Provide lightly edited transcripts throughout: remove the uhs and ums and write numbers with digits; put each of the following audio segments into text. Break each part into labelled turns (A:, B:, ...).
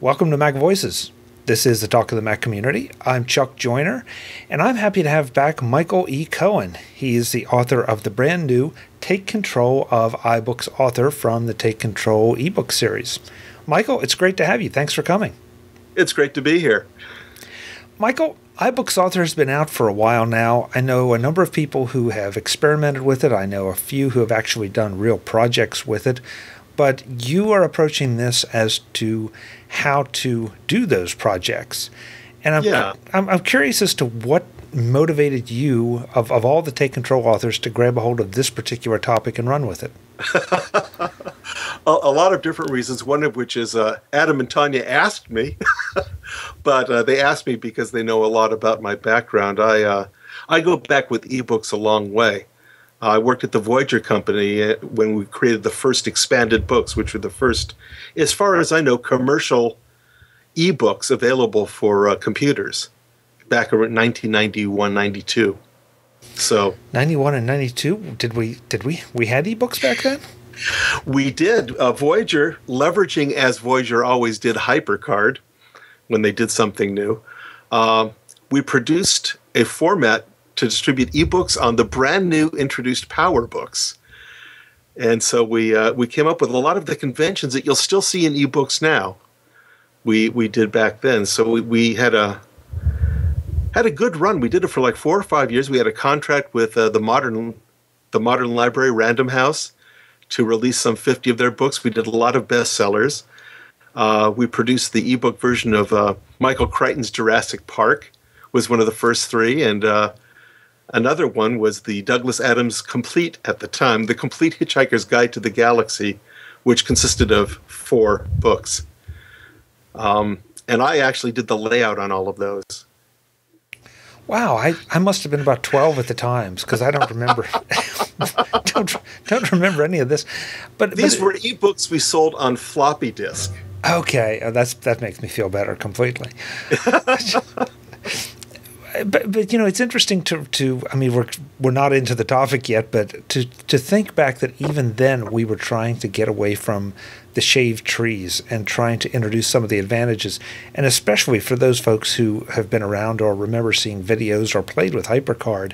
A: Welcome to Mac Voices. This is the Talk of the Mac community. I'm Chuck Joyner, and I'm happy to have back Michael E. Cohen. He is the author of the brand new Take Control of iBooks author from the Take Control ebook series. Michael, it's great to have you. Thanks for coming.
B: It's great to be here.
A: Michael, iBooks author has been out for a while now. I know a number of people who have experimented with it. I know a few who have actually done real projects with it. But you are approaching this as to how to do those projects. And I'm curious as to what motivated you, of all the Take Control authors, to grab a hold of this particular topic and run with it.
B: A lot of different reasons, one of which is Adam and Tanya asked me, but they asked me because they know a lot about my background. I go back with ebooks a long way. I worked at the Voyager company when we created the first expanded books, which were the first, as far as I know, commercial ebooks available for computers back around 1991, 92. So
A: 91 and 92, did we had ebooks back then?
B: We did. Voyager, leveraging as Voyager always did HyperCard when they did something new, we produced a format to distribute ebooks on the brand new introduced PowerBooks. And so we came up with a lot of the conventions that you'll still see in ebooks now. We did back then. So we had a good run. We did it for like 4 or 5 years. We had a contract with the Modern Library Random House to release some 50 of their books. We did a lot of bestsellers. We produced the ebook version of Michael Crichton's Jurassic Park, was one of the first 3, and another one was the Douglas Adams Complete at the time, The Complete Hitchhiker's Guide to the Galaxy, which consisted of 4 books. And I actually did the layout on all of those.
A: Wow, I must have been about 12 at the time, because I don't remember don't remember any of this. But
B: these were ebooks we sold on floppy disk.
A: Okay, that makes me feel better completely. But you know, it's interesting to I mean, we're not into the topic yet, but to think back that even then we were trying to get away from the shaved trees and trying to introduce some of the advantages, and especially for those folks who have been around or remember seeing videos or played with HyperCard,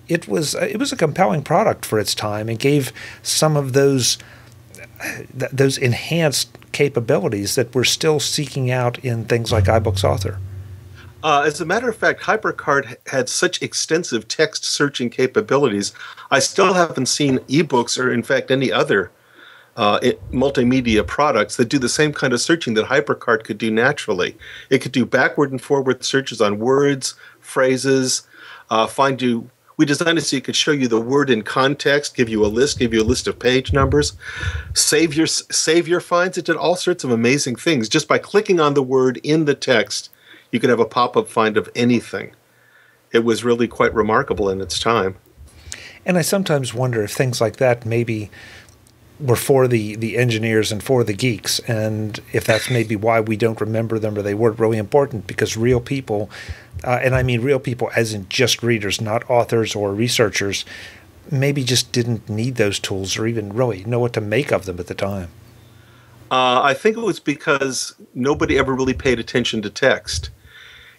A: it was a compelling product for its time and gave some of those enhanced capabilities that we're still seeking out in things like iBooks Author.
B: As a matter of fact, HyperCard had such extensive text searching capabilities, I still haven't seen ebooks or, in fact, any other multimedia products that do the same kind of searching that HyperCard could do naturally. It could do backward and forward searches on words, phrases, we designed it so it could show you the word in context, give you a list of page numbers, save your finds. It did all sorts of amazing things. Just by clicking on the word in the text, you could have a pop-up find of anything. It was really quite remarkable in its time.
A: And I sometimes wonder if things like that maybe were for the engineers and for the geeks, and if that's maybe why we don't remember them or they weren't really important, because real people, and I mean real people as in just readers, not authors or researchers, maybe just didn't need those tools or even really know what to make of them at the time.
B: I think it was because nobody ever really paid attention to text.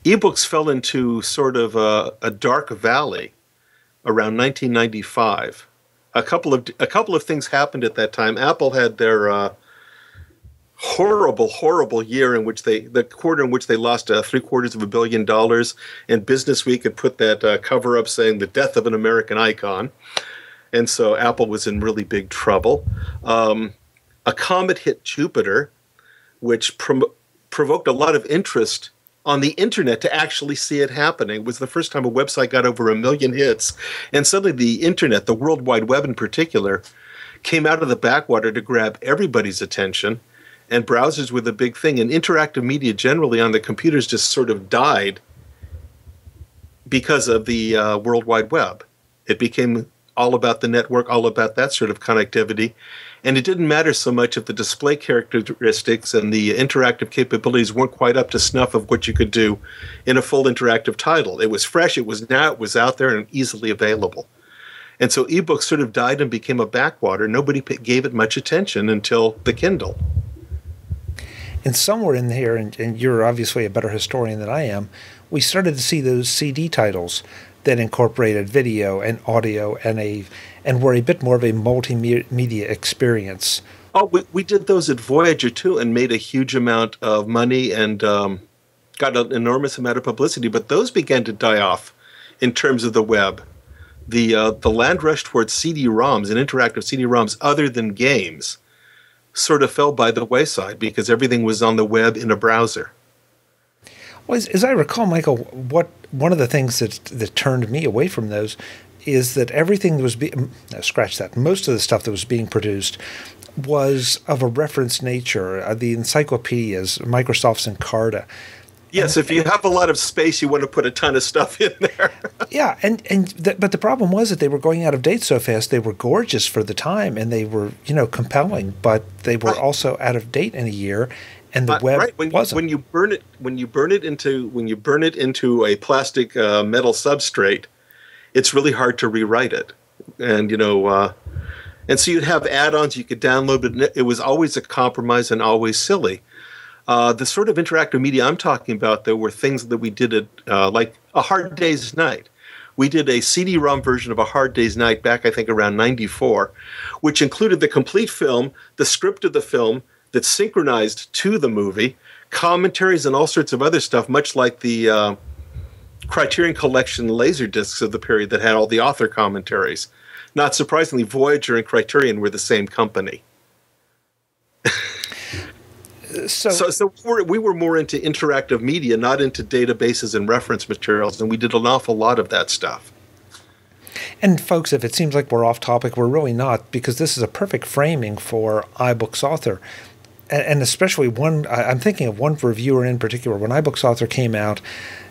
B: Ebooks fell into sort of a dark valley around 1995. A couple of things happened at that time. Apple had their horrible year in which the quarter in which they lost $750 million, and Businessweek had put that cover up saying the death of an American icon, and so Apple was in really big trouble. A comet hit Jupiter, which provoked a lot of interest on the internet to actually see it happening. It was the first time a website got over 1 million hits. And suddenly the internet, the World Wide Web in particular, came out of the backwater to grab everybody's attention. And browsers were the big thing. And interactive media generally on the computers just sort of died because of the World Wide Web. It became all about the network, all about that sort of connectivity. And it didn't matter so much if the display characteristics and the interactive capabilities weren't quite up to snuff of what you could do in a full interactive title. It was fresh, it was out there and easily available. And so ebooks sort of died and became a backwater. Nobody gave it much attention until the Kindle.
A: And somewhere in here, and you're obviously a better historian than I am, we started to see those CD titles that incorporated video and audio and were a bit more of a multimedia experience.
B: Oh, we did those at Voyager too, and made a huge amount of money and got an enormous amount of publicity. But those began to die off in terms of the web. The land rush towards CD-ROMs and interactive CD-ROMs, other than games, sort of fell by the wayside because everything was on the web in a browser.
A: Well, as I recall, Michael, one of the things that turned me away from those is that everything that was most of the stuff that was being produced was of a reference nature. The encyclopedias, Microsoft's Encarta.
B: Yes, if you have a lot of space, you want to put a ton of stuff in there.
A: Yeah, but the problem was that they were going out of date so fast. They were gorgeous for the time, and they were compelling, but they were also out of date in a year, and the web wasn't.
B: When you burn it into a plastic metal substrate, it's really hard to rewrite it, and and so you'd have add-ons you could download, but it was always a compromise and always silly. The sort of interactive media I'm talking about, though, were things that we did at like A Hard Day's Night. We did a CD-ROM version of A Hard Day's Night back, I think, around '94, which included the complete film, the script of the film that's synchronized to the movie, commentaries, and all sorts of other stuff, much like the Criterion Collection Laserdiscs of the period that had all the author commentaries. Not surprisingly, Voyager and Criterion were the same company. So we were more into interactive media, not into databases and reference materials, and we did an awful lot of that stuff.
A: And folks, if it seems like we're off topic, we're really not, because this is a perfect framing for iBooks Author. And especially I'm thinking of one reviewer in particular. When iBooks Author came out,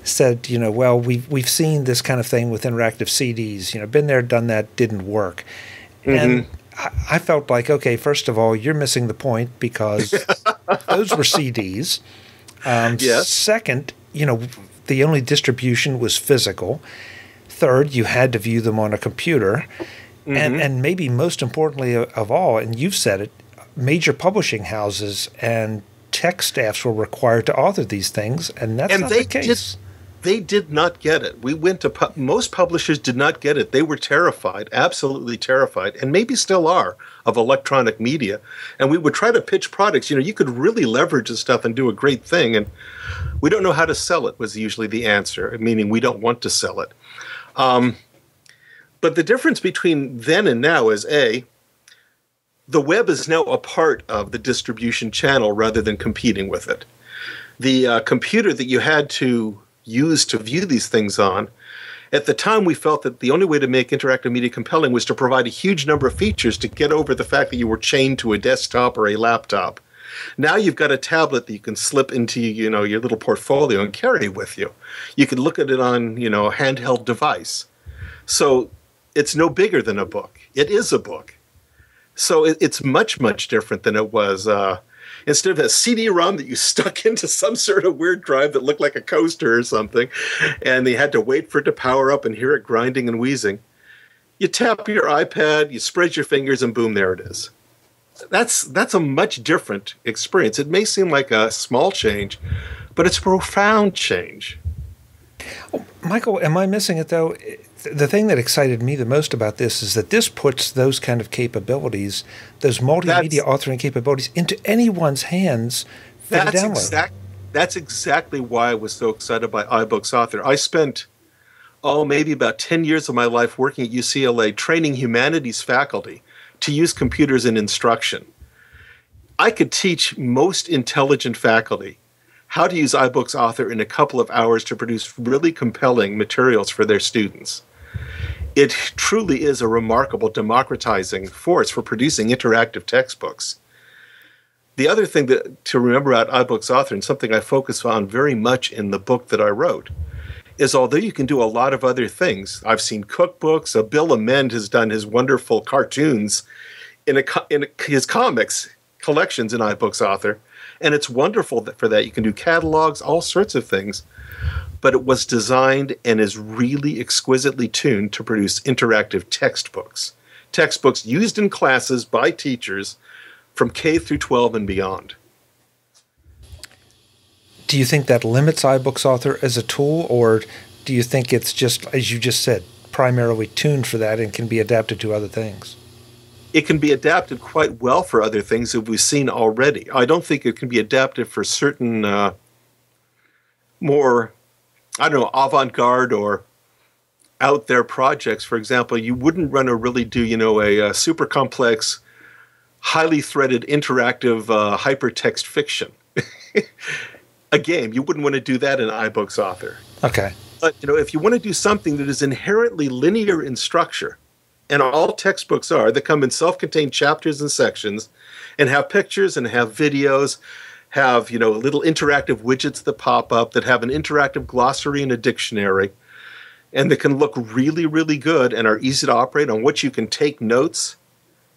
A: said, well, we've seen this kind of thing with interactive CDs. Been there, done that, didn't work. Mm-hmm. And I felt like, okay, first of all, you're missing the point because those were CDs. Yes. Second, the only distribution was physical. Third, you had to view them on a computer. Mm-hmm. And maybe most importantly of all, and you've said it, major publishing houses and tech staffs were required to author these things, and that's not the case.
B: They did not get it. We went to most publishers did not get it. They were terrified, absolutely terrified, and maybe still are, of electronic media. And we would try to pitch products. You could really leverage this stuff and do a great thing, and we don't know how to sell it was usually the answer, meaning we don't want to sell it. But the difference between then and now is the web is now a part of the distribution channel rather than competing with it. The computer that you had to use to view these things on, at the time we felt that the only way to make interactive media compelling was to provide a huge number of features to get over the fact that you were chained to a desktop or a laptop. Now you've got a tablet that you can slip into your little portfolio and carry with you. You can look at it on a handheld device. So it's no bigger than a book. It is a book. So it's much, much different than it was. Instead of a CD-ROM that you stuck into some sort of weird drive that looked like a coaster or something, and you had to wait for it to power up and hear it grinding and wheezing, you tap your iPad, you spread your fingers, and boom, there it is. That's a much different experience. It may seem like a small change, but it's a profound change.
A: Oh, Michael, am I missing it, though? The thing that excited me the most about this is that this puts those kind of capabilities, those multimedia authoring capabilities, into anyone's hands for the download.
B: That's exactly why I was so excited by iBooks Author. I spent, maybe about 10 years of my life working at UCLA training humanities faculty to use computers in instruction. I could teach most intelligent faculty how to use iBooks Author in a couple of hours to produce really compelling materials for their students. It truly is a remarkable democratizing force for producing interactive textbooks. The other thing to remember about iBooks Author, and something I focus on very much in the book that I wrote, is although you can do a lot of other things, I've seen cookbooks, Bill Amend has done his wonderful cartoons in his comics collections in iBooks Author, and it's wonderful for that. You can do catalogs, all sorts of things, but it was designed and is really exquisitely tuned to produce interactive textbooks used in classes by teachers from K through 12 and beyond.
A: Do you think that limits iBooks Author as a tool, or do you think it's just, as you just said, primarily tuned for that and can be adapted to other things?
B: It can be adapted quite well for other things that we've seen already. I don't think it can be adapted for certain more, I don't know, avant-garde or out there projects. For example, you wouldn't run or really do, a super complex, highly threaded, interactive hypertext fiction. A game. You wouldn't want to do that in iBooks Author.
A: Okay.
B: But, if you want to do something that is inherently linear in structure, and all textbooks are, that come in self-contained chapters and sections, and have pictures and have videos, have, little interactive widgets that pop up, that have an interactive glossary and a dictionary, and that can look really, really good and are easy to operate, on which you can take notes.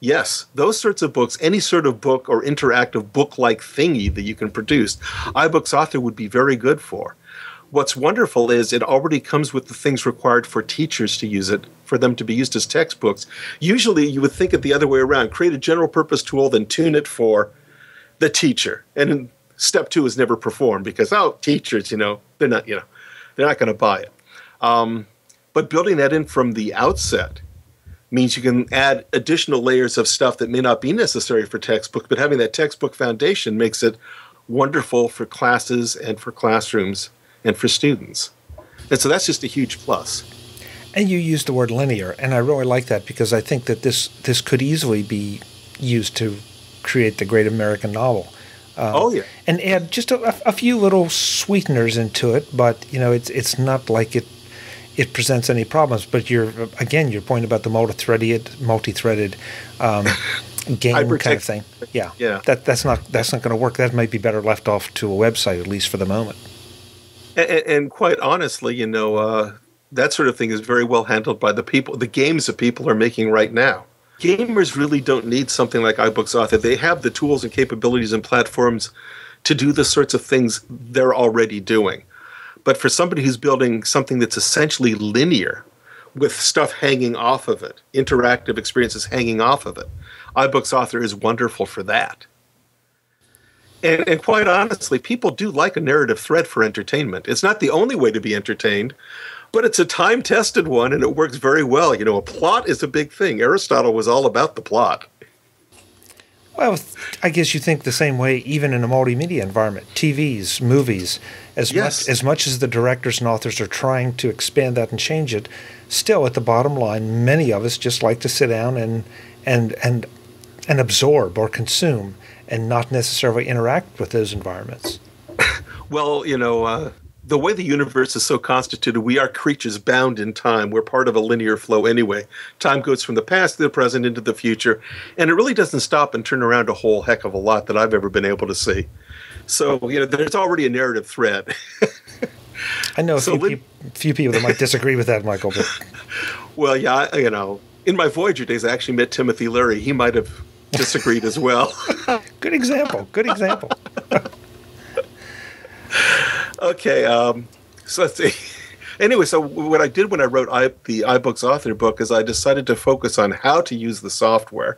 B: Yes, those sorts of books, any sort of book or interactive book-like thingy that you can produce, iBooks Author would be very good for. What's wonderful is it already comes with the things required for teachers to use it, for them to be used as textbooks. Usually you would think it the other way around. Create a general purpose tool, then tune it for the teacher. And step 2 is never performed because, teachers, they're not going to buy it. But building that in from the outset means you can add additional layers of stuff that may not be necessary for textbook, but having that textbook foundation makes it wonderful for classes and for classrooms and for students. And so that's just a huge plus.
A: And you used the word linear, and I really like that because I think that this could easily be used to create the great American novel. And add just a few little sweeteners into it, but it's not like it presents any problems. But your point about the multi-threaded game kind of thing. Yeah. That's not going to work. That might be better left off to a website, at least for the moment.
B: And quite honestly, that sort of thing is very well handled by the games that people are making right now. Gamers really don't need something like iBooks Author. They have the tools and capabilities and platforms to do the sorts of things they're already doing. But for somebody who's building something that's essentially linear, with stuff hanging off of it, interactive experiences hanging off of it, iBooks Author is wonderful for that. And quite honestly, people do like a narrative thread for entertainment. It's not the only way to be entertained, but it's a time-tested one, and it works very well. A plot is a big thing. Aristotle was all about the plot.
A: Well, I guess you think the same way even in a multimedia environment. TVs, movies, as much as the directors and authors are trying to expand that and change it, still at the bottom line, many of us just like to sit down and absorb or consume and not necessarily interact with those environments.
B: Well, the way the universe is so constituted, we are creatures bound in time. We're part of a linear flow anyway. Time goes from the past to the present into the future, and it really doesn't stop and turn around a whole heck of a lot that I've ever been able to see. So, there's already a narrative thread.
A: I know a few people that might disagree with that, Michael. But.
B: Well, yeah, in my Voyager days, I actually met Timothy Leary. He might have disagreed as well.
A: Good example.
B: Okay, so let's see. Anyway, so what I did when I wrote the iBooks Author book is I decided to focus on how to use the software,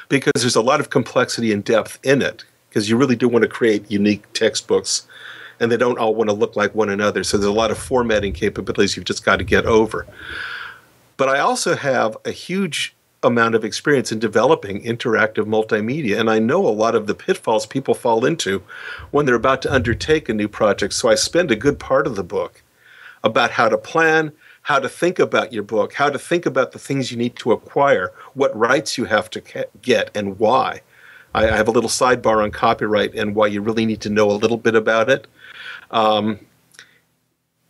B: because there's a lot of complexity and depth in it, because you really do want to create unique textbooks, and they don't all want to look like one another, so there's a lot of formatting capabilities you've just got to get over. But I also have a huge amount of experience in developing interactive multimedia, and I know a lot of the pitfalls people fall into when they're about to undertake a new project. So I spend a good part of the book about how to plan, how to think about your book, how to think about the things you need to acquire, what rights you have to get, and why. I have a little sidebar on copyright and why you really need to know a little bit about it.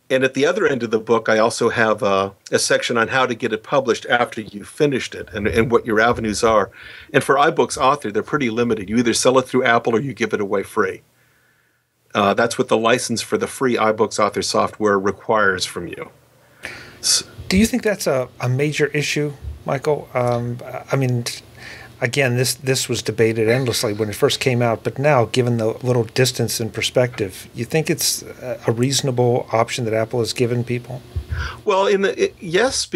B: And at the other end of the book, I also have a section on how to get it published after you've finished it, and what your avenues are. And for iBooks Author, they're pretty limited. You either sell it through Apple or you give it away free. That's what the license for the free iBooks Author software requires from you.
A: Do you think that's a major issue, Michael? I mean, again, this was debated endlessly when it first came out, but now, given the little distance and perspective, you think it's a reasonable option that Apple has given people?
B: Well, yes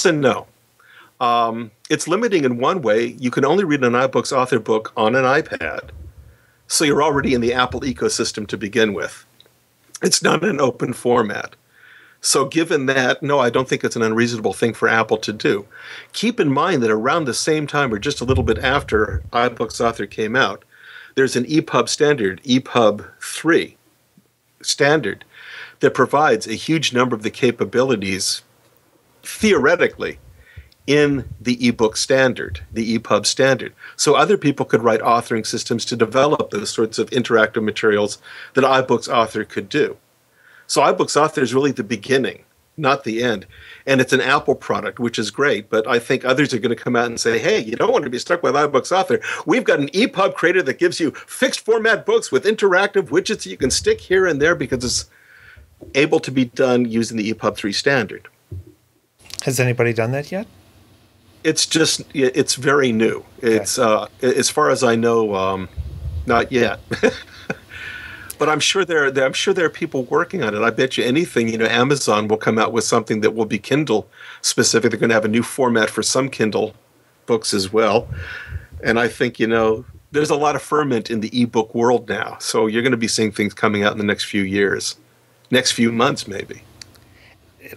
B: and no. It's limiting in one way. You can only read an iBooks Author book on an iPad. So you're already in the Apple ecosystem to begin with. It's not an open format. So given that, no, I don't think it's an unreasonable thing for Apple to do. Keep in mind that around the same time or just a little bit after iBooks Author came out, there's an EPUB standard, EPUB 3 standard, that provides a huge number of the capabilities, theoretically, in the ebook standard, the EPUB standard. So other people could write authoring systems to develop those sorts of interactive materials that iBooks Author could do. So iBooks Author is really the beginning, not the end. And it's an Apple product, which is great, but I think others are going to come out and say, hey, you don't want to be stuck with iBooks Author. We've got an EPUB creator that gives you fixed format books with interactive widgets you can stick here and there because it's able to be done using the EPUB 3 standard.
A: Has anybody done that yet?
B: It's just, it's very new. It's, as far as I know, not yet. But I'm sure there are people working on it. I bet you anything, Amazon will come out with something that will be Kindle specific. They're going to have a new format for some Kindle books as well. And I think, there's a lot of ferment in the ebook world now. So you're going to be seeing things coming out in the next few years, next few months maybe.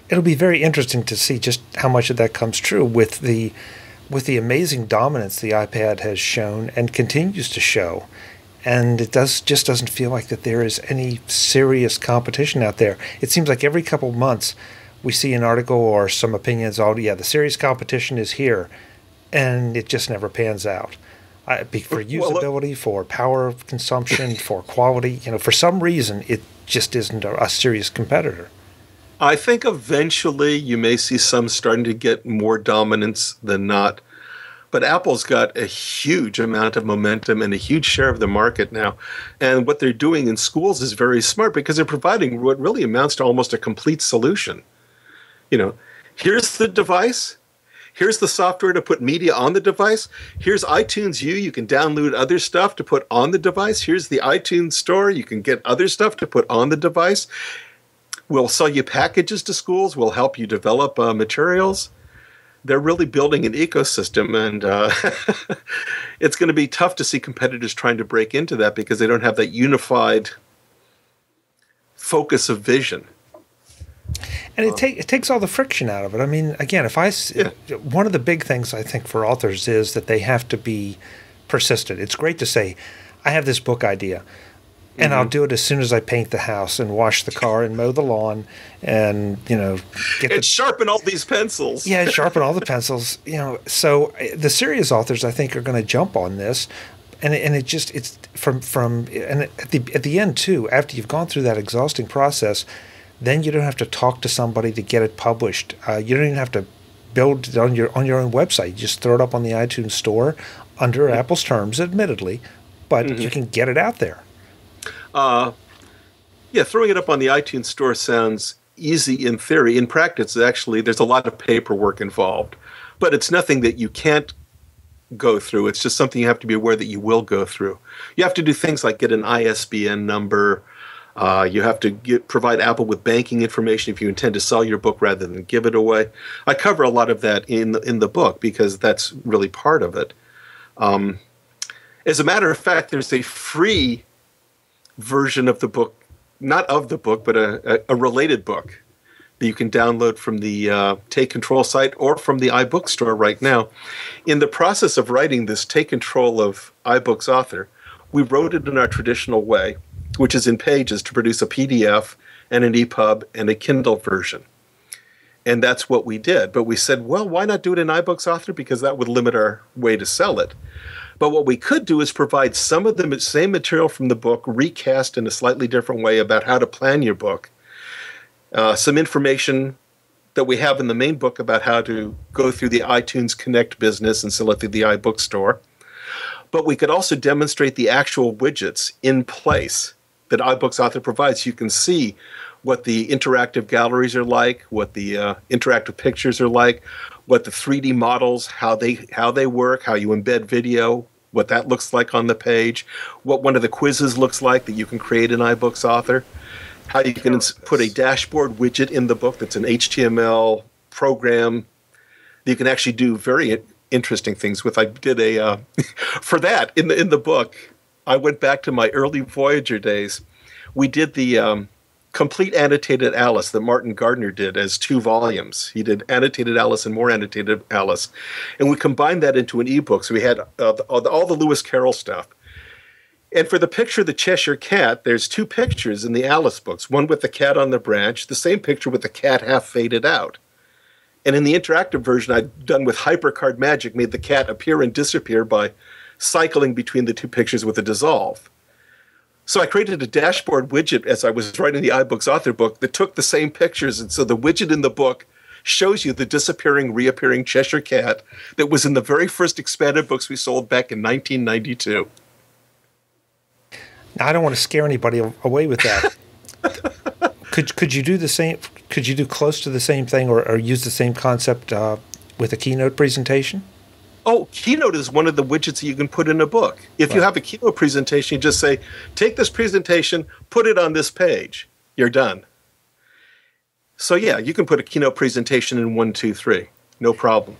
A: It'll be very interesting to see just how much of that comes true with the amazing dominance the iPad has shown and continues to show. And it just doesn't feel like that there is any serious competition out there. It seems like every couple of months we see an article or some opinions, the serious competition is here, and it just never pans out. For usability, for power consumption, for quality, for some reason, it just isn't a serious competitor.
B: I think eventually you may see some starting to get more dominance than not. But Apple's got a huge amount of momentum and a huge share of the market now. And what they're doing in schools is very smart because they're providing what really amounts to almost a complete solution. Here's the device. Here's the software to put media on the device. Here's iTunes U. You can download other stuff to put on the device. Here's the iTunes Store. You can get other stuff to put on the device. We'll sell you packages to schools. We'll help you develop materials. They're really building an ecosystem, and it's going to be tough to see competitors trying to break into that because they don't have that unified focus of vision.
A: And it takes all the friction out of it. I mean, again, one of the big things I think for authors is that they have to be persistent. It's great to say, I have this book idea. And I'll do it as soon as I paint the house and wash the car and mow the lawn and,
B: sharpen all these pencils.
A: Yeah, sharpen all the pencils. So the serious authors, I think, are going to jump on this. And it's at the end, too, after you've gone through that exhausting process, then you don't have to talk to somebody to get it published. You don't even have to build it on your own website. You just throw it up on the iTunes Store under Apple's terms, admittedly, but you can get it out there.
B: Throwing it up on the iTunes Store sounds easy in theory. In practice, actually, there's a lot of paperwork involved. But it's nothing that you can't go through. It's just something you have to be aware that you will go through. You have to do things like get an ISBN number. You have to provide Apple with banking information if you intend to sell your book rather than give it away. I cover a lot of that in the book because that's really part of it. As a matter of fact, there's a free version of the book, not of the book, but a related book that you can download from the Take Control site or from the iBooks store right now. In the process of writing this Take Control of iBooks Author, we wrote it in our traditional way, which is in Pages, to produce a PDF and an EPUB and a Kindle version. And that's what we did. But we said, well, why not do it in iBooks Author? Because that would limit our way to sell it. But what we could do is provide some of the same material from the book, recast in a slightly different way about how to plan your book. Some information that we have in the main book about how to go through the iTunes Connect business and sell it through the iBook store. But we could also demonstrate the actual widgets in place that iBooks Author provides. You can see what the interactive galleries are like, what the interactive pictures are like, what the 3D models, how they work, how you embed video, what that looks like on the page, what one of the quizzes looks like that you can create in iBooks Author, how you can put a dashboard widget in the book that's an HTML program that you can actually do very interesting things with. I did for that in the book. I went back to my early Voyager days. We did the complete annotated Alice that Martin Gardner did as 2 volumes. He did annotated Alice and more annotated Alice. And we combined that into an ebook. So we had all the Lewis Carroll stuff. And for the picture of the Cheshire Cat, there's 2 pictures in the Alice books, one with the cat on the branch, the same picture with the cat half faded out. And in the interactive version I'd done with HyperCard Magic, made the cat appear and disappear by cycling between the 2 pictures with a dissolve. So I created a dashboard widget as I was writing the iBooks author book that took the same pictures. And so the widget in the book shows you the disappearing, reappearing Cheshire Cat that was in the very first expanded books we sold back in 1992.
A: Now, I don't want to scare anybody away with that. Could you do the same? Could you do close to the same thing or use the same concept with a keynote presentation?
B: Oh, Keynote is one of the widgets that you can put in a book. If you have a Keynote presentation, you just say, take this presentation, put it on this page. You're done. So yeah, you can put a Keynote presentation in 1, 2, 3. No problem.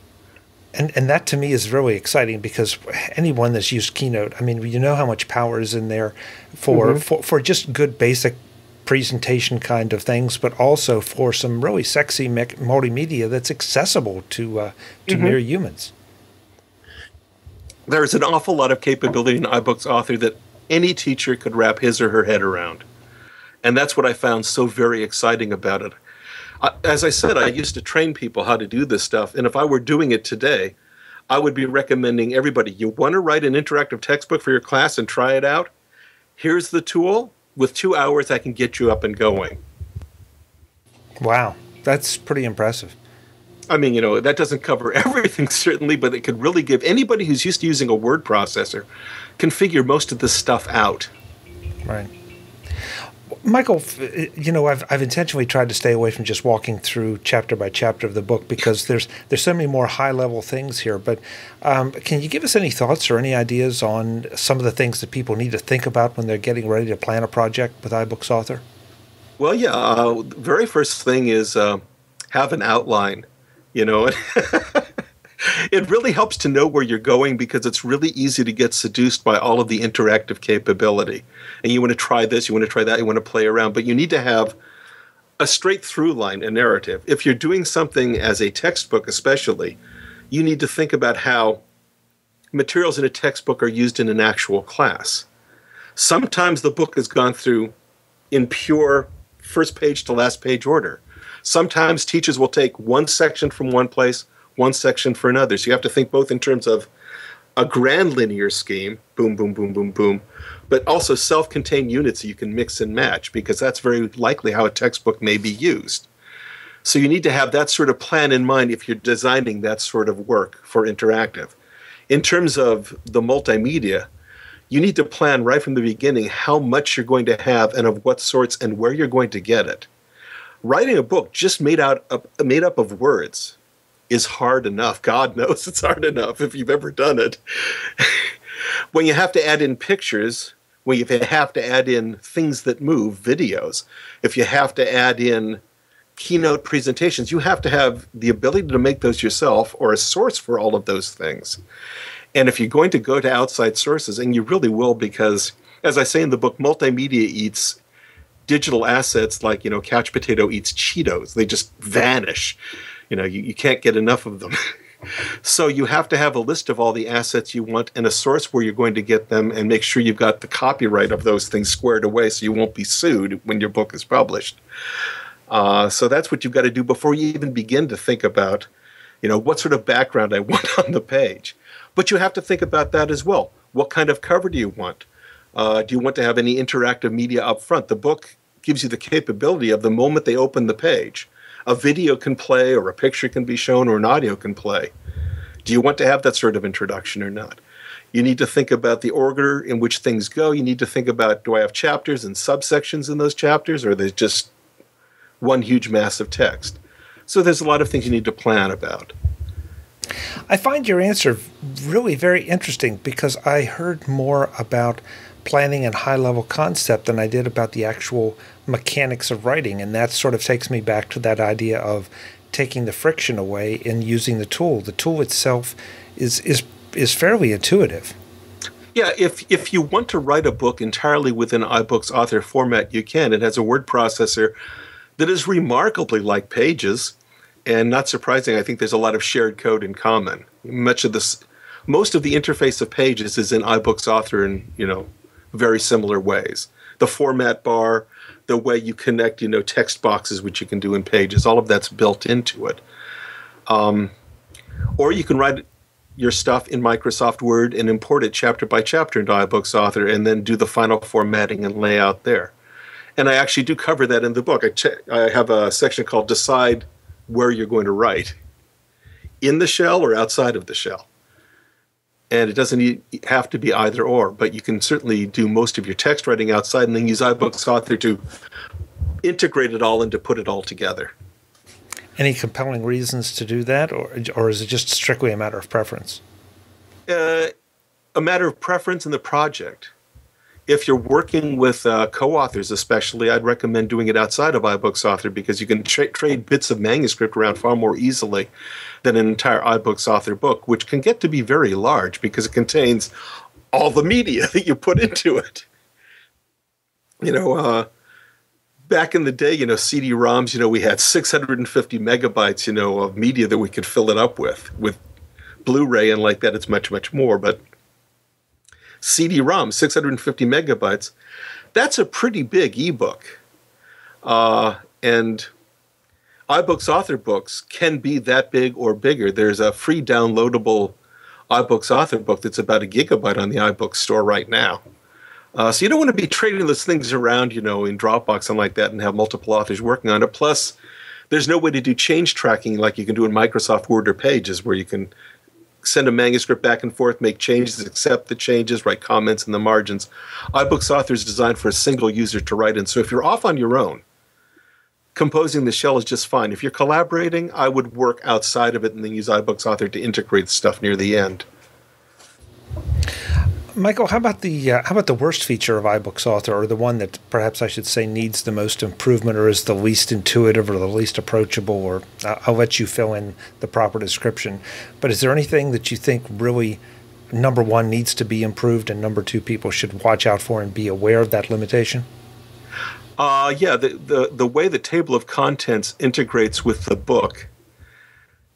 A: And that to me is really exciting because anyone that's used Keynote, I mean, you know how much power is in there for just good basic presentation kind of things, but also for some really sexy multimedia that's accessible to mere humans.
B: There's an awful lot of capability in iBooks Author that any teacher could wrap his or her head around. And that's what I found so very exciting about it. As I said, I used to train people how to do this stuff. And if I were doing it today, I would be recommending everybody, you want to write an interactive textbook for your class and try it out? Here's the tool. With 2 hours, I can get you up and going.
A: Wow, that's pretty impressive.
B: I mean, that doesn't cover everything, certainly, but it could really give anybody who's used to using a word processor can figure most of this stuff out.
A: Right. Michael, I've intentionally tried to stay away from just walking through chapter by chapter of the book because there's so many more high-level things here. But can you give us any thoughts or any ideas on some of the things that people need to think about when they're getting ready to plan a project with iBooks Author?
B: Well, yeah. The very first thing is have an outline. It really helps to know where you're going because it's really easy to get seduced by all of the interactive capability. And you want to try this, you want to try that, you want to play around, but you need to have a straight through line, a narrative. If you're doing something as a textbook especially, you need to think about how materials in a textbook are used in an actual class. Sometimes the book has gone through in pure first page to last page order. Sometimes teachers will take one section from one place, one section for another. So you have to think both in terms of a grand linear scheme, boom, boom, boom, boom, boom, but also self-contained units that you can mix and match because that's very likely how a textbook may be used. So you need to have that sort of plan in mind if you're designing that sort of work for interactive. In terms of the multimedia, you need to plan right from the beginning how much you're going to have and of what sorts and where you're going to get it. Writing a book just made up of words is hard enough. God knows it's hard enough if you've ever done it. When you have to add in pictures, when you have to add in things that move, videos, if you have to add in keynote presentations, you have to have the ability to make those yourself or a source for all of those things. And if you're going to go to outside sources, and you really will because, as I say in the book, multimedia eats digital assets like, couch potato eats Cheetos. They just vanish. You can't get enough of them. So you have to have a list of all the assets you want and a source where you're going to get them and make sure you've got the copyright of those things squared away so you won't be sued when your book is published. So that's what you've got to do before you even begin to think about, what sort of background I want on the page. But you have to think about that as well. What kind of cover do you want? Do you want to have any interactive media up front? The book gives you the capability of the moment they open the page. A video can play, or a picture can be shown, or an audio can play. Do you want to have that sort of introduction or not? You need to think about the order in which things go. You need to think about, do I have chapters and subsections in those chapters, or are they just one huge mass of text? So there's a lot of things you need to plan about.
A: I find your answer really very interesting because I heard more about planning and high-level concept than I did about the actual mechanics of writing, and that sort of takes me back to that idea of taking the friction away and using the tool. The tool itself is fairly intuitive.
B: Yeah, if you want to write a book entirely within iBooks author format, you can. It has a word processor that is remarkably like Pages, and not surprising, I think there's a lot of shared code in common. Most of the interface of Pages is in iBooks author in, very similar ways. The format bar, the way you connect, text boxes, which you can do in Pages, all of that's built into it. Or you can write your stuff in Microsoft Word and import it chapter by chapter into iBooks author and then do the final formatting and layout there. And I actually do cover that in the book. I have a section called Decide Where You're Going to Write, in the shell or outside of the shell. And it doesn't have to be either or, but you can certainly do most of your text writing outside and then use iBooks author to integrate it all and to put it all together.
A: Any compelling reasons to do that, or is it just strictly a matter of preference?
B: A matter of preference in the project. If you're working with co-authors especially, I'd recommend doing it outside of iBooks author because you can trade bits of manuscript around far more easily than an entire iBooks author book, which can get to be very large because it contains all the media that you put into it. Back in the day, CD-ROMs, we had 650 megabytes, of media that we could fill it up with. With Blu-ray and like that, it's much, much more. But CD-ROM, 650 megabytes, that's a pretty big ebook. And iBooks author books can be that big or bigger. There's a free downloadable iBooks author book that's about 1 gigabyte on the iBooks store right now. So you don't want to be trading those things around, in Dropbox and like that and have multiple authors working on it. Plus, there's no way to do change tracking like you can do in Microsoft Word or Pages, where you can send a manuscript back and forth, make changes, accept the changes, write comments in the margins. iBooks author is designed for a single user to write in. So if you're off on your own, composing the shell is just fine. If you're collaborating, I would work outside of it and then use iBooks author to integrate stuff near the end.
A: Michael, how about the worst feature of iBooks author, or the one that perhaps I should say needs the most improvement, or is the least intuitive, or the least approachable? Or I'll let you fill in the proper description. But is there anything that you think really, number one, needs to be improved, and number two, people should watch out for and be aware of that limitation?
B: Yeah, the way the table of contents integrates with the book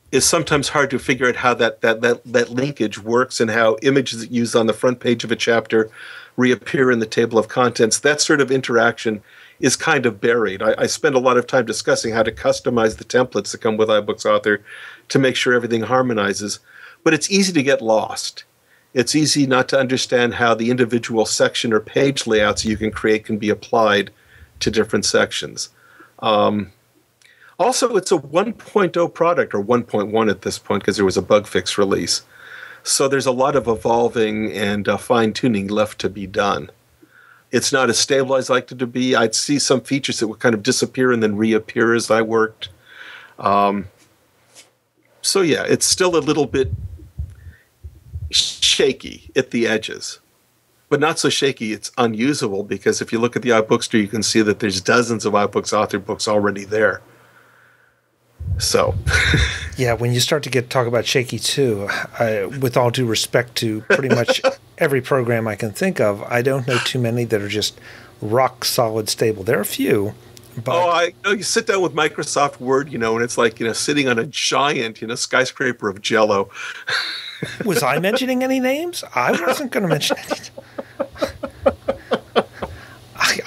B: is sometimes hard to figure out how that linkage works and how images used on the front page of a chapter reappear in the table of contents. That sort of interaction is kind of buried. I spend a lot of time discussing how to customize the templates that come with iBooks author to make sure everything harmonizes, but it's easy to get lost. It's easy not to understand how the individual section or page layouts you can create can be applied to different sections. Also, it's a 1.0 product, or 1.1 at this point, because there was a bug fix release. So there's a lot of evolving and fine-tuning left to be done. It's not as stable as I'd like it to be. I'd see some features that would kind of disappear and then reappear as I worked. So yeah, it's still a little bit shaky at the edges. But not so shaky it's unusable, because if you look at the iBooks store, you can see that there's dozens of iBooks author books already there. So,
A: yeah, when you start to talk about shaky too, with all due respect to pretty much every program I can think of, I don't know too many that are just rock solid stable. There are a few. But
B: you sit down with Microsoft Word, and it's like, sitting on a giant, skyscraper of Jell-O.
A: Was I mentioning any names? I wasn't going to mention any.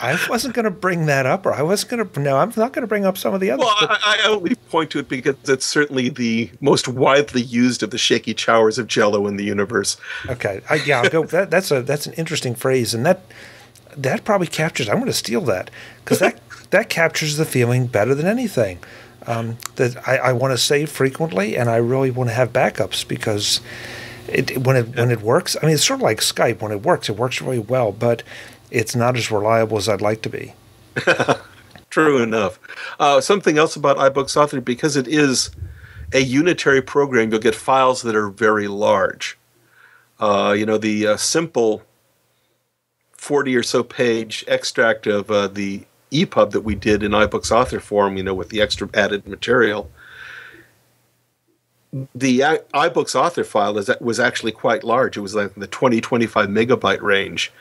A: I wasn't going to bring that up, or I wasn't going to. No, I'm not going to bring up some of the others.
B: Well, I only point to it because it's certainly the most widely used of the shaky showers of Jell-O in the universe.
A: Okay, I'll go. That's an interesting phrase, and that probably captures. I'm going to steal that, because that captures the feeling better than anything. That I want to save frequently, and I really want to have backups, because when it works. I mean, it's sort of like Skype. When it works really well, but it's not as reliable as I'd like to be.
B: True enough. Something else about iBooks author, because it is a unitary program, you'll get files that are very large. The simple 40 or so page extract of the EPUB that we did in iBooks author form, with the extra added material, the iBooks author file was actually quite large. It was like in the 25 megabyte range.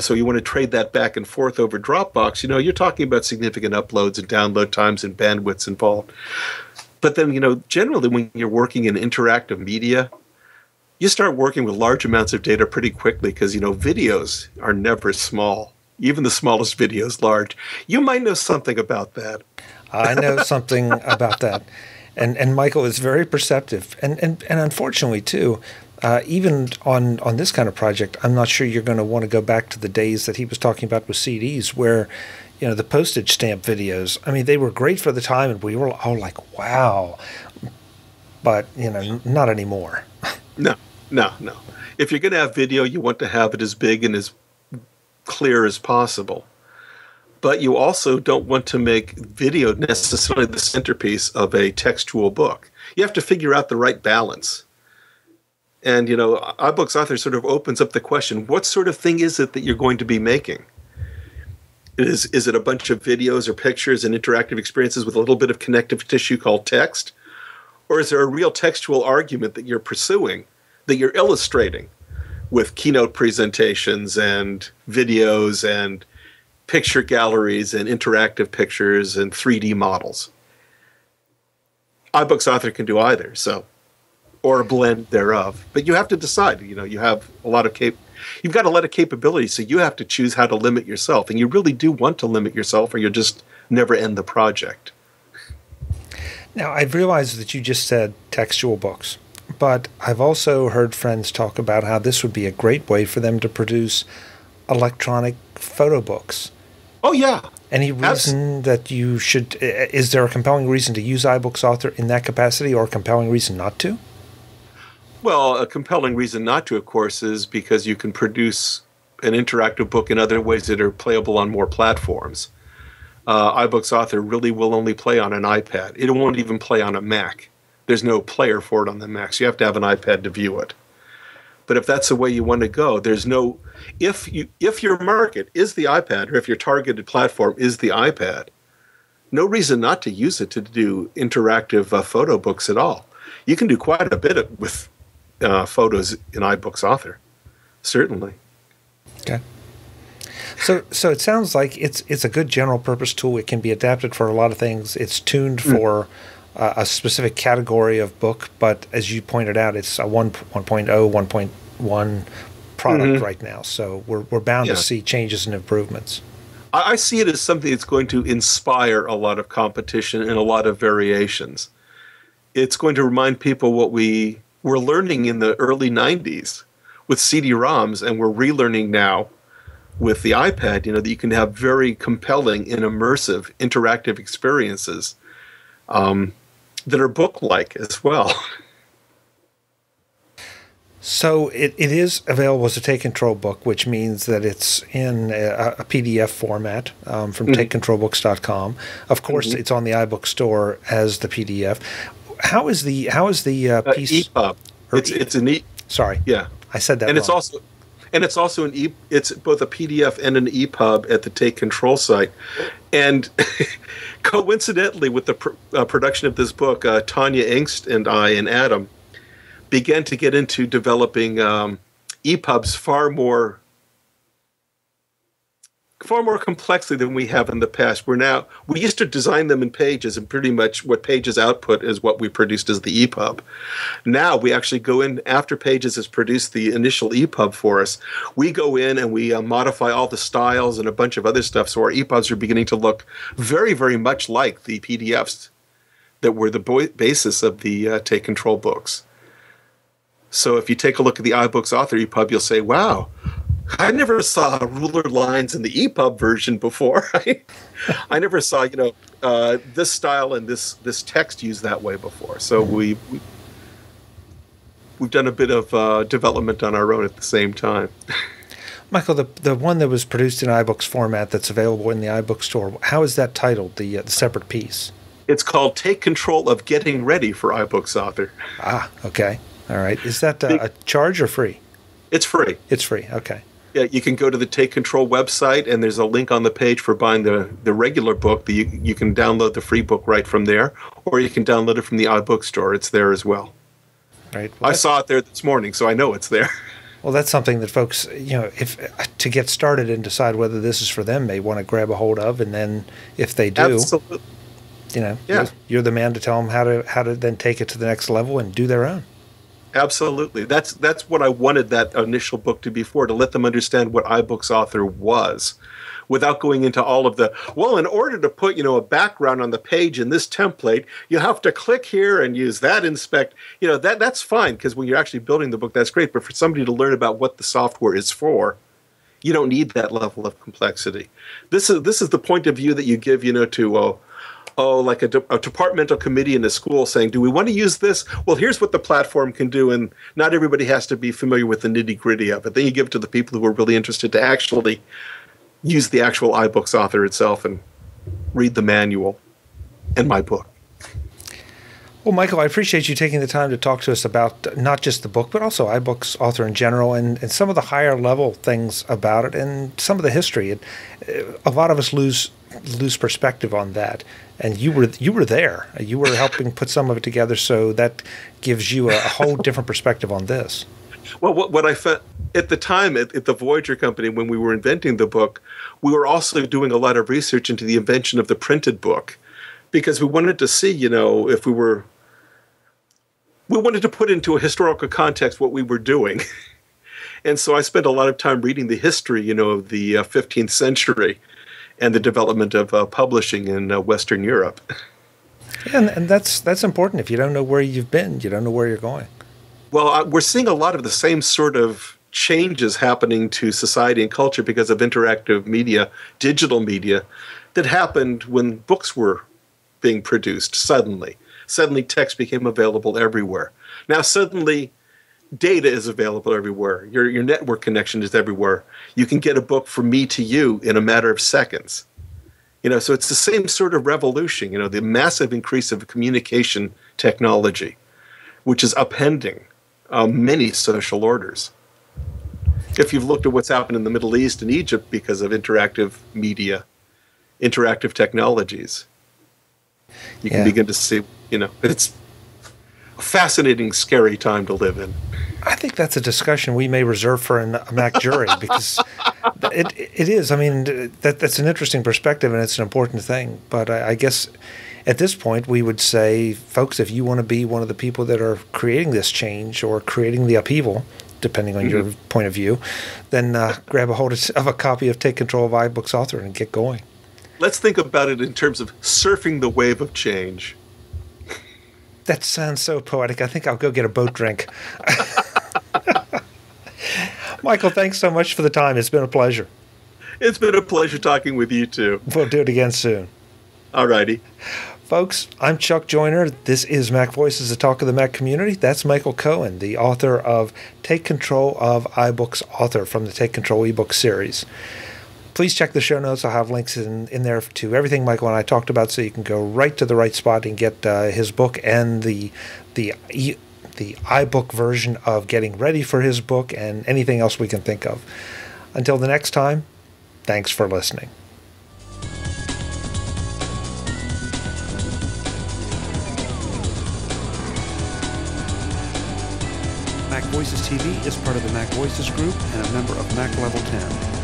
B: So you want to trade that back and forth over Dropbox, you're talking about significant uploads and download times and bandwidths involved. But then, generally when you're working in interactive media, you start working with large amounts of data pretty quickly because, videos are never small. Even the smallest video is large. You might know something about that.
A: I know something about that. And Michael is very perceptive. And unfortunately, too, even on this kind of project, I'm not sure you're going to want to go back to the days that he was talking about with CDs where, the postage stamp videos, I mean, they were great for the time and we were all like, wow. But, not anymore.
B: No. If you're going to have video, you want to have it as big and as clear as possible. But you also don't want to make video necessarily the centerpiece of a textual book. You have to figure out the right balance. And, iBooks Author sort of opens up the question, what sort of thing is it that you're going to be making? Is it a bunch of videos or pictures and interactive experiences with a little bit of connective tissue called text? Or is there a real textual argument that you're pursuing, that you're illustrating with keynote presentations and videos and picture galleries and interactive pictures and 3D models? iBooks Author can do either, or a blend thereof. But you have to decide. You have a lot of you've got a lot of capabilities, so you have to choose how to limit yourself. And you really do want to limit yourself, or you'll just never end the project.
A: Now, I've realized that you just said textual books, but I've also heard friends talk about how this would be a great way for them to produce electronic photo books.
B: Oh, yeah.
A: Any reason that you should, is there a compelling reason to use iBooks Author in that capacity or a compelling reason not to?
B: Well, a compelling reason not to, of course, is because you can produce an interactive book in other ways that are playable on more platforms. iBooks Author really will only play on an iPad. It won't even play on a Mac. There's no player for it on the Mac, so you have to have an iPad to view it. But if that's the way you want to go, there's no... If your market is the iPad, or if your targeted platform is the iPad, no reason not to use it to do interactive photo books at all. You can do quite a bit with photos in iBooks Author, certainly.
A: Okay. So it sounds like it's a good general purpose tool. It can be adapted for a lot of things. It's tuned for a specific category of book, but as you pointed out, it's a 1.0, 1.1 product right now. So we're bound to see changes and improvements.
B: I see it as something that's going to inspire a lot of competition and a lot of variations. It's going to remind people what we were learning in the early 90s with CD-ROMs, and we're relearning now with the iPad, that you can have very compelling and immersive interactive experiences that are book-like as well.
A: So it is available as a Take Control book, which means that it's in a PDF format from TakeControlBooks.com. Of course, it's on the iBook store as the PDF. How is the piece?
B: EPUB. It's an
A: Sorry,
B: yeah,
A: I said that.
B: And
A: wrong.
B: it's also an it's both a PDF and an EPUB at the Take Control site. And coincidentally, with the production of this book, Tanya Engst and I and Adam began to get into developing EPUBs far more complexly than we have in the past. We used to design them in Pages, and pretty much what Pages output is what we produced as the EPUB. Now we actually go in after Pages has produced the initial EPUB for us. We go in and we modify all the styles and a bunch of other stuff, so our EPUBs are beginning to look very, very much like the PDFs that were the basis of the Take Control books. So if you take a look at the iBooks Author EPUB, you'll say, wow, I never saw ruler lines in the EPUB version before. I never saw, this style and this text used that way before. So we've done a bit of development on our own at the same time.
A: Michael, the one that was produced in iBooks format that's available in the iBook store, how is that titled, the separate piece?
B: It's called Take Control of Getting Ready for iBooks Author.
A: Ah, okay. All right. Is that a charge or free?
B: It's free.
A: It's free. Okay.
B: Yeah, you can go to the Take Control website, and there's a link on the page for buying the regular book. You can download the free book right from there, or you can download it from the iBook store. It's there as well.
A: Right. Well,
B: I saw it there this morning, so I know it's there.
A: Well, that's something that folks, if to get started and decide whether this is for them, may want to grab a hold of, and then if they do,
B: absolutely,
A: you're the man to tell them how to then take it to the next level and do their own.
B: Absolutely. That's what I wanted that initial book to be for, to let them understand what iBooks Author was, without going into all of the, well, in order to put, a background on the page in this template, you have to click here and use that inspect. That's fine, because when you're actually building the book, that's great. But for somebody to learn about what the software is for, you don't need that level of complexity. This is the point of view that you give, to like a departmental committee in a school saying, do we want to use this? Well, here's what the platform can do, and not everybody has to be familiar with the nitty-gritty of it. Then you give it to the people who are really interested to actually use the actual iBooks Author itself and read the manual and my book.
A: Well, Michael, I appreciate you taking the time to talk to us about not just the book, but also iBooks Author in general, and some of the higher level things about it, and some of the history. A lot of us lose perspective on that, and you were there. You were helping put some of it together, so that gives you a whole different perspective on this.
B: Well, what I found at the time at the Voyager company, when we were inventing the book, we were also doing a lot of research into the invention of the printed book, because we wanted to see, if we wanted to put into a historical context what we were doing. And so I spent a lot of time reading the history, of the 15th century and the development of publishing in Western Europe.
A: Yeah, and that's important. If you don't know where you've been, you don't know where you're going.
B: Well, we're seeing a lot of the same sort of changes happening to society and culture because of interactive media, digital media, that happened when books were being produced suddenly. Suddenly text became available everywhere. Now suddenly data is available everywhere. Your network connection is everywhere. You can get a book from me to you in a matter of seconds. So it's the same sort of revolution, the massive increase of communication technology, which is upending many social orders. If you've looked at what's happened in the Middle East and Egypt because of interactive media, interactive technologies, you can begin to see, it's a fascinating, scary time to live in.
A: I think that's a discussion we may reserve for a Mac jury, because it is. I mean, that's an interesting perspective, and it's an important thing. But I guess at this point, we would say, folks, if you want to be one of the people that are creating this change or creating the upheaval, depending on your point of view, then grab a hold of a copy of Take Control of iBooks Author and get going.
B: Let's think about it in terms of surfing the wave of change.
A: That sounds so poetic. I think I'll go get a boat drink. Michael, thanks so much for the time. It's been a pleasure.
B: It's been a pleasure talking with you, too.
A: We'll do it again soon.
B: All righty.
A: Folks, I'm Chuck Joyner. This is Mac Voices, the talk of the Mac community. That's Michael Cohen, the author of Take Control of iBooks Author from the Take Control ebook series. Please check the show notes. I'll have links in there to everything Michael and I talked about, so you can go right to the right spot and get his book and the iBook version of getting ready for his book and anything else we can think of. Until the next time, thanks for listening.
C: Mac Voices TV is part of the Mac Voices Group and a member of Mac Level 10.